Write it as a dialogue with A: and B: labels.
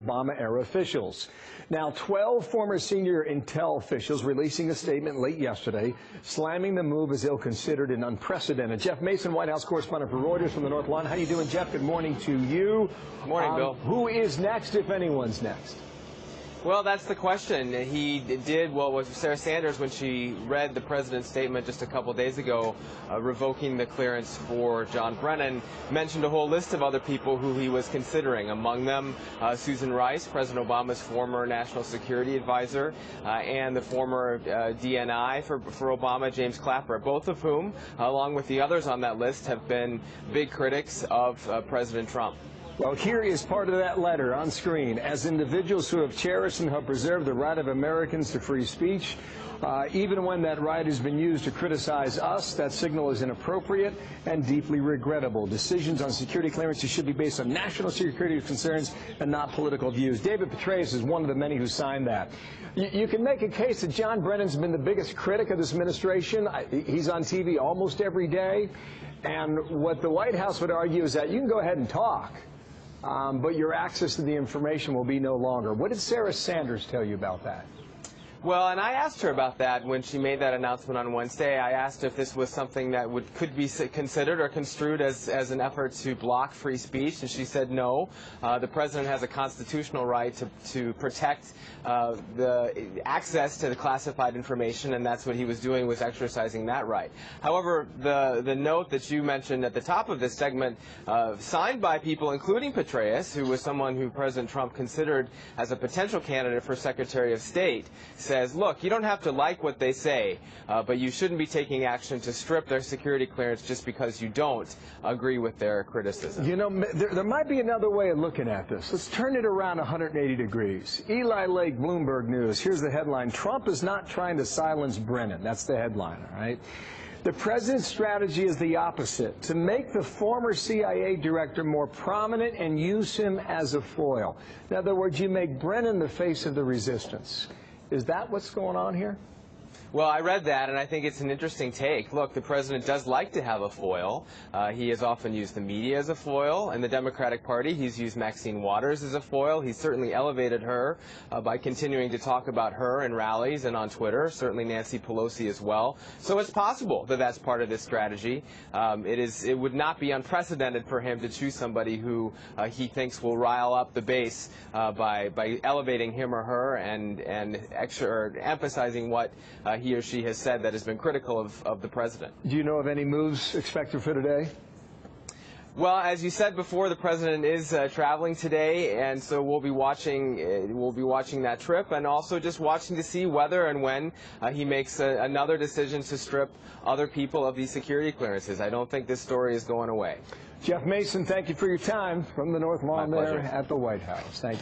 A: Obama-era officials. Now, 12 former senior intel officials releasing a statement late yesterday, slamming the move as ill-considered and unprecedented. Jeff Mason, White House correspondent for Reuters from the North Lawn. How you doing, Jeff? Good morning to you.
B: Good morning, Bill.
A: Who is next, if anyone's next?
B: Well, that's the question. He did what was Sarah Sanders when she read the president's statement just a couple days ago, revoking the clearance for John Brennan, mentioned a whole list of other people who he was considering, among them Susan Rice, President Obama's former national security advisor, and the former DNI for Obama, James Clapper, both of whom, along with the others on that list, have been big critics of President Trump.
A: Well, here is part of that letter on screen. As individuals who have cherished and have preserved the right of Americans to free speech, even when that right has been used to criticize us, that signal is inappropriate and deeply regrettable. Decisions on security clearances should be based on national security concerns and not political views. David Petraeus is one of the many who signed that. You can make a case that John Brennan's been the biggest critic of this administration. He's on TV almost every day. And what the White House would argue is that you can go ahead and talk, but your access to the information will be no longer. What did Sarah Sanders tell you about that?
B: Well, and I asked her about that when she made that announcement on Wednesday. I asked if this was something that could be considered or construed as an effort to block free speech, and she said no. The president has a constitutional right to protect the access to the classified information, and that's what he was doing, was exercising that right. However, the note that you mentioned at the top of this segment, signed by people including Petraeus, who was someone who President Trump considered as a potential candidate for Secretary of State, says, look, you don't have to like what they say, but you shouldn't be taking action to strip their security clearance just because you don't agree with their criticism.
A: You know, there might be another way of looking at this. Let's turn it around 180 degrees. Eli Lake, Bloomberg News. Here's the headline. Trump is not trying to silence Brennan. That's the headline, all right? The president's strategy is the opposite, to make the former CIA director more prominent and use him as a foil. In other words, you make Brennan the face of the resistance. Is that what's going on here?
B: Well, I read that, and I think it's an interesting take. Look, the president does like to have a foil. He has often used the media as a foil. In the Democratic Party, he's used Maxine Waters as a foil. He's certainly elevated her by continuing to talk about her in rallies and on Twitter, certainly Nancy Pelosi as well. So it's possible that that's part of this strategy. It would not be unprecedented for him to choose somebody who he thinks will rile up the base by elevating him or her and emphasizing what he or she has said that has been critical of the president.
A: Do you know of any moves expected for today?
B: Well, as you said before, the president is traveling today, and so we'll be watching that trip, and also just watching to see whether and when he makes another decision to strip other people of these security clearances. I don't think this story is going away.
A: Jeff Mason, thank you for your time from the North Lawn there at the White House. Thank you.